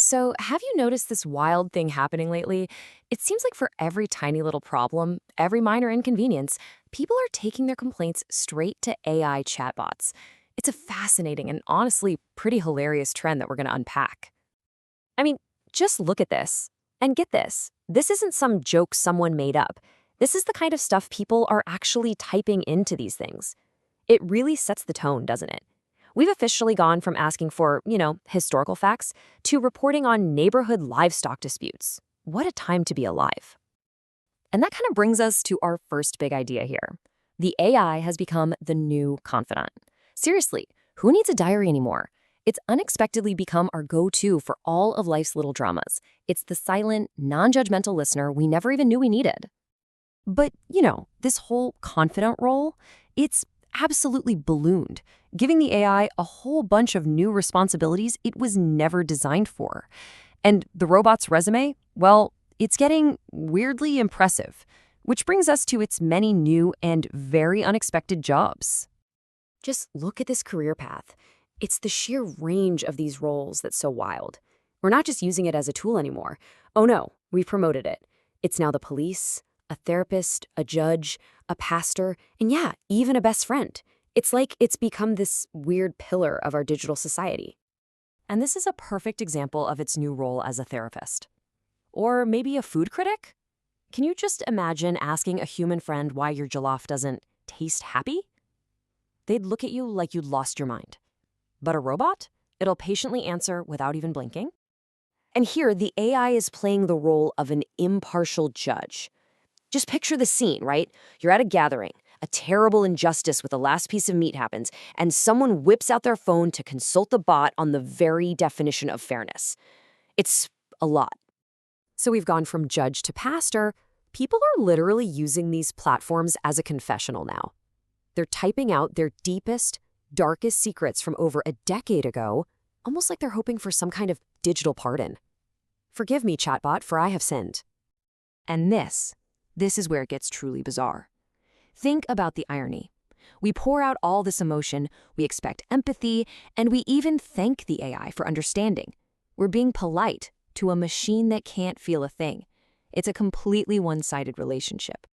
So, have you noticed this wild thing happening lately? It seems like for every tiny little problem, every minor inconvenience, people are taking their complaints straight to AI chatbots. It's a fascinating and honestly pretty hilarious trend that we're going to unpack. I mean, just look at this. And get this, this isn't some joke someone made up. This is the kind of stuff people are actually typing into these things. It really sets the tone, doesn't it? We've officially gone from asking for, historical facts to reporting on neighborhood livestock disputes. What a time to be alive. And that kind of brings us to our first big idea here. The AI has become the new confidant. Seriously, who needs a diary anymore? It's unexpectedly become our go-to for all of life's little dramas. It's the silent, non-judgmental listener we never even knew we needed. But, this whole confidant role, it's absolutely ballooned, giving the AI a whole bunch of new responsibilities it was never designed for. And the robot's resume, well, it's getting weirdly impressive, which brings us to its many new and very unexpected jobs. Just look at this career path. It's the sheer range of these roles that's so wild. We're not just using it as a tool anymore. Oh no, we've promoted it. It's now the police, a therapist, a judge, a pastor, and yeah, even a best friend. It's like it's become this weird pillar of our digital society. And this is a perfect example of its new role as a therapist. Or maybe a food critic? Can you just imagine asking a human friend why your jollof doesn't taste happy? They'd look at you like you'd lost your mind. But a robot? It'll patiently answer without even blinking. And here, the AI is playing the role of an impartial judge. Just picture the scene, right? You're at a gathering. A terrible injustice with the last piece of meat happens, and someone whips out their phone to consult the bot on the very definition of fairness. It's a lot. So we've gone from judge to pastor. People are literally using these platforms as a confessional now. They're typing out their deepest, darkest secrets from over a decade ago, almost like they're hoping for some kind of digital pardon. Forgive me, chatbot, for I have sinned. And this is where it gets truly bizarre. Think about the irony. We pour out all this emotion, we expect empathy, and we even thank the AI for understanding. We're being polite to a machine that can't feel a thing. It's a completely one-sided relationship.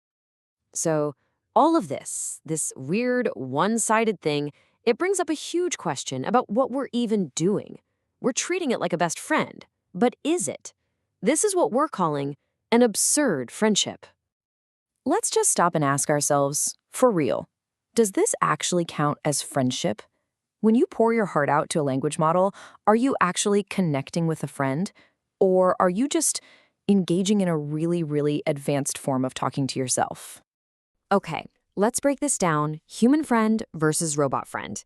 So, all of this weird one-sided thing, it brings up a huge question about what we're even doing. We're treating it like a best friend, but is it? This is what we're calling an absurd friendship. Let's just stop and ask ourselves, for real, does this actually count as friendship? When you pour your heart out to a language model, are you actually connecting with a friend? Or are you just engaging in a really, really advanced form of talking to yourself? Okay, let's break this down, human friend versus robot friend.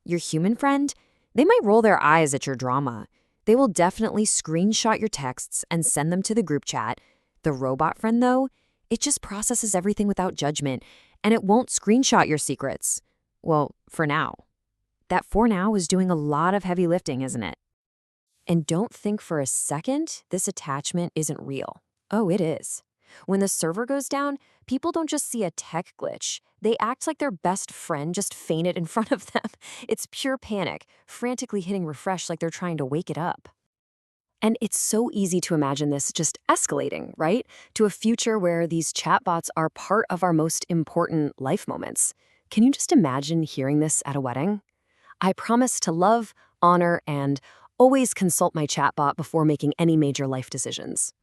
Your human friend, they might roll their eyes at your drama. They will definitely screenshot your texts and send them to the group chat. The robot friend, though, it just processes everything without judgment, and it won't screenshot your secrets. Well, for now. That for now is doing a lot of heavy lifting, isn't it? And don't think for a second this attachment isn't real. Oh, it is. When the server goes down, people don't just see a tech glitch. They act like their best friend just fainted in front of them. It's pure panic, frantically hitting refresh like they're trying to wake it up. And it's so easy to imagine this just escalating, right? To a future where these chatbots are part of our most important life moments. Can you just imagine hearing this at a wedding? I promise to love, honor, and always consult my chatbot before making any major life decisions.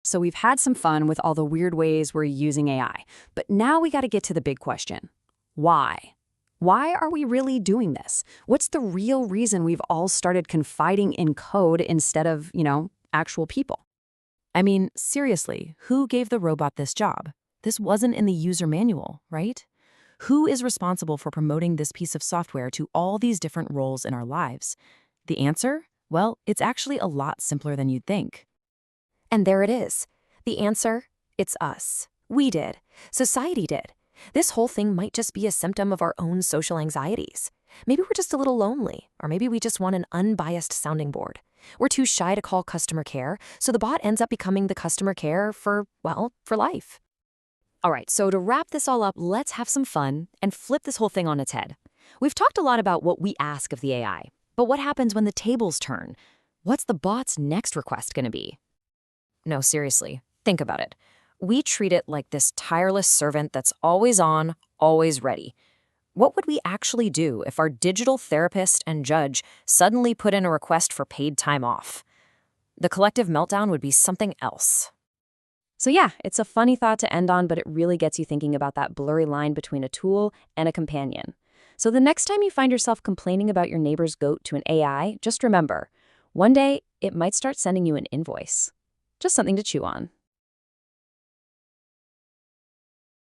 So we've had some fun with all the weird ways we're using AI, but now we got to get to the big question. Why? Why are we really doing this? What's the real reason we've all started confiding in code instead of, actual people? I mean, seriously, who gave the robot this job? This wasn't in the user manual, right? Who is responsible for promoting this piece of software to all these different roles in our lives? The answer? Well, it's actually a lot simpler than you'd think. And there it is. The answer? It's us. We did. Society did. This whole thing might just be a symptom of our own social anxieties. Maybe we're just a little lonely, or maybe we just want an unbiased sounding board. We're too shy to call customer care, so the bot ends up becoming the customer care for life. All right, so to wrap this all up, let's have some fun and flip this whole thing on its head. We've talked a lot about what we ask of the AI, but what happens when the tables turn? What's the bot's next request going to be? No, seriously, think about it. We treat it like this tireless servant that's always on, always ready. What would we actually do if our digital therapist and judge suddenly put in a request for paid time off? The collective meltdown would be something else. So yeah, it's a funny thought to end on, but it really gets you thinking about that blurry line between a tool and a companion. So the next time you find yourself complaining about your neighbor's goat to an AI, just remember, one day it might start sending you an invoice. Just something to chew on.